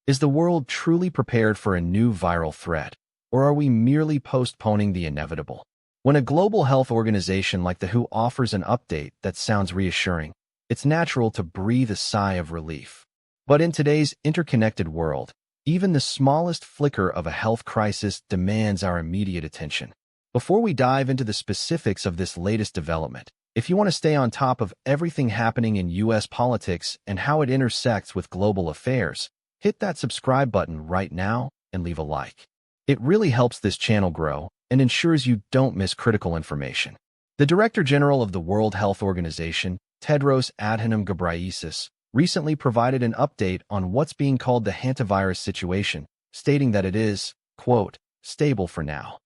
Is the world truly prepared for a new viral threat, or are we merely postponing the inevitable? When a global health organization like the WHO offers an update that sounds reassuring, it's natural to breathe a sigh of relief. But in today's interconnected world, even the smallest flicker of a health crisis demands our immediate attention. Before we dive into the specifics of this latest development, if you want to stay on top of everything happening in U.S. politics and how it intersects with global affairs, hit that subscribe button right now and leave a like. It really helps this channel grow and ensures you don't miss critical information. The Director General of the World Health Organization, Tedros Adhanom Ghebreyesus, recently provided an update on what's being called the Hantavirus situation, stating that it is, quote, stable for now.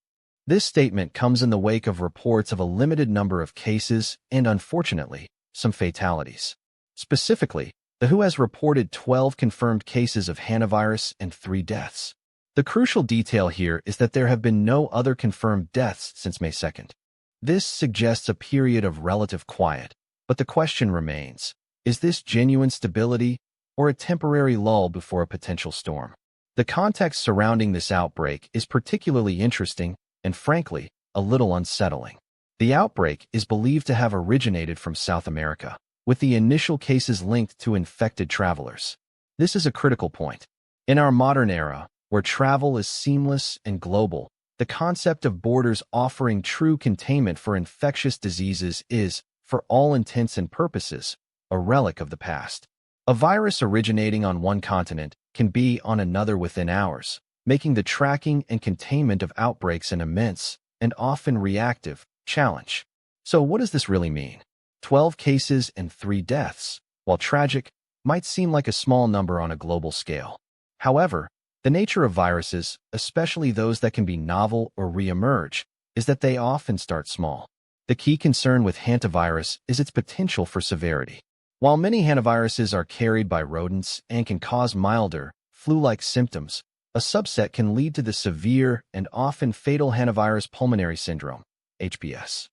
This statement comes in the wake of reports of a limited number of cases and, unfortunately, some fatalities. Specifically, the WHO has reported 12 confirmed cases of hantavirus and 3 deaths. The crucial detail here is that there have been no other confirmed deaths since May 2nd. This suggests a period of relative quiet, but the question remains, is this genuine stability or a temporary lull before a potential storm? The context surrounding this outbreak is particularly interesting and, frankly, a little unsettling. The outbreak is believed to have originated from South America, with the initial cases linked to infected travelers. This is a critical point. In our modern era, where travel is seamless and global, the concept of borders offering true containment for infectious diseases is, for all intents and purposes, a relic of the past. A virus originating on one continent can be on another within hours, making the tracking and containment of outbreaks an immense and often reactive challenge. So what does this really mean? 12 cases and 3 deaths, while tragic, might seem like a small number on a global scale. However, the nature of viruses, especially those that can be novel or re-emerge, is that they often start small. The key concern with hantavirus is its potential for severity. While many hantaviruses are carried by rodents and can cause milder, flu-like symptoms, a subset can lead to the severe and often fatal hantavirus pulmonary syndrome, HPS.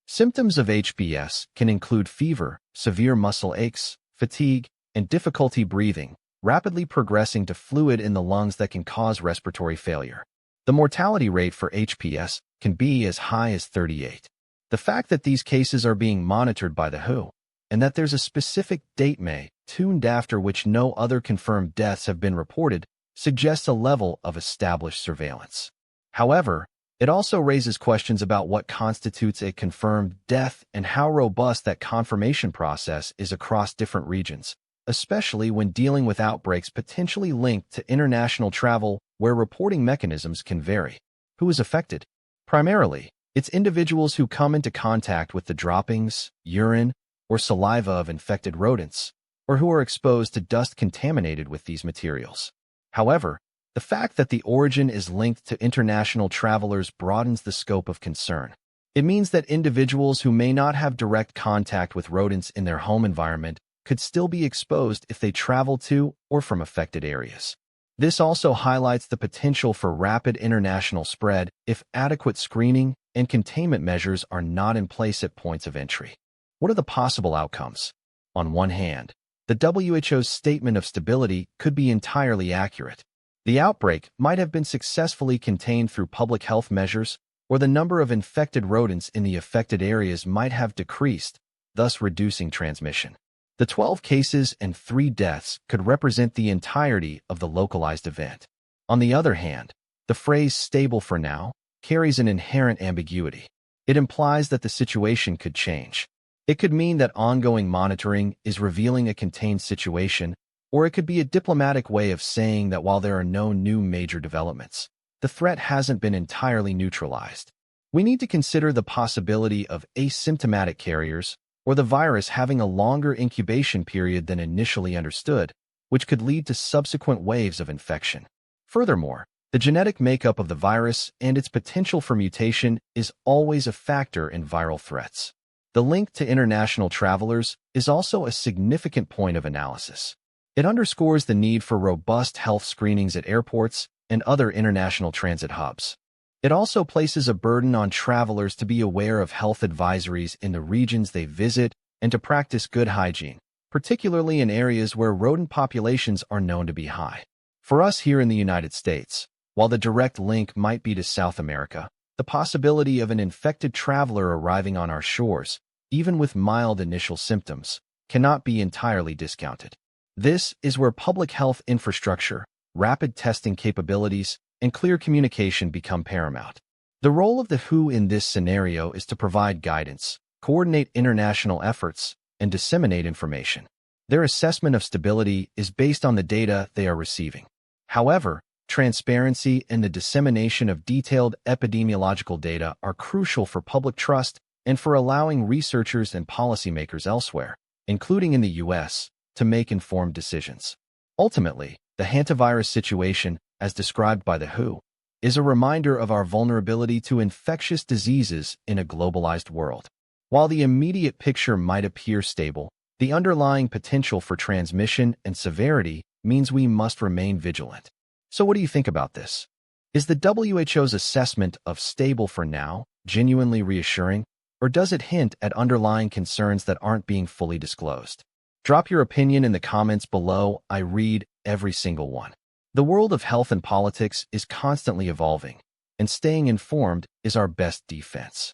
Symptoms of HPS can include fever, severe muscle aches, fatigue, and difficulty breathing, rapidly progressing to fluid in the lungs that can cause respiratory failure. The mortality rate for HPS can be as high as 38. The fact that these cases are being monitored by the WHO, and that there's a specific date May, tuned after which no other confirmed deaths have been reported, suggests a level of established surveillance. However, it also raises questions about what constitutes a confirmed death and how robust that confirmation process is across different regions, especially when dealing with outbreaks potentially linked to international travel where reporting mechanisms can vary. Who is affected? Primarily, it's individuals who come into contact with the droppings, urine, or saliva of infected rodents, or who are exposed to dust contaminated with these materials. However, the fact that the origin is linked to international travelers broadens the scope of concern. It means that individuals who may not have direct contact with rodents in their home environment could still be exposed if they travel to or from affected areas. This also highlights the potential for rapid international spread if adequate screening and containment measures are not in place at points of entry. What are the possible outcomes? On one hand, the WHO's statement of stability could be entirely accurate. The outbreak might have been successfully contained through public health measures, or the number of infected rodents in the affected areas might have decreased, thus reducing transmission. The 12 cases and 3 deaths could represent the entirety of the localized event. On the other hand, the phrase stable for now carries an inherent ambiguity. It implies that the situation could change. It could mean that ongoing monitoring is revealing a contained situation, or it could be a diplomatic way of saying that while there are no new major developments, the threat hasn't been entirely neutralized. We need to consider the possibility of asymptomatic carriers, or the virus having a longer incubation period than initially understood, which could lead to subsequent waves of infection. Furthermore, the genetic makeup of the virus and its potential for mutation is always a factor in viral threats. The link to international travelers is also a significant point of analysis. It underscores the need for robust health screenings at airports and other international transit hubs. It also places a burden on travelers to be aware of health advisories in the regions they visit and to practice good hygiene, particularly in areas where rodent populations are known to be high. For us here in the United States, while the direct link might be to South America, the possibility of an infected traveler arriving on our shores, even with mild initial symptoms, cannot be entirely discounted. This is where public health infrastructure, rapid testing capabilities, and clear communication become paramount. The role of the WHO in this scenario is to provide guidance, coordinate international efforts, and disseminate information. Their assessment of stability is based on the data they are receiving. However, transparency and the dissemination of detailed epidemiological data are crucial for public trust and for allowing researchers and policymakers elsewhere, including in the U.S., to make informed decisions. Ultimately, the hantavirus situation, as described by the WHO, is a reminder of our vulnerability to infectious diseases in a globalized world. While the immediate picture might appear stable, the underlying potential for transmission and severity means we must remain vigilant. So what do you think about this? Is the WHO's assessment of stable for now genuinely reassuring, or does it hint at underlying concerns that aren't being fully disclosed? Drop your opinion in the comments below. I read every single one. The world of health and politics is constantly evolving, and staying informed is our best defense.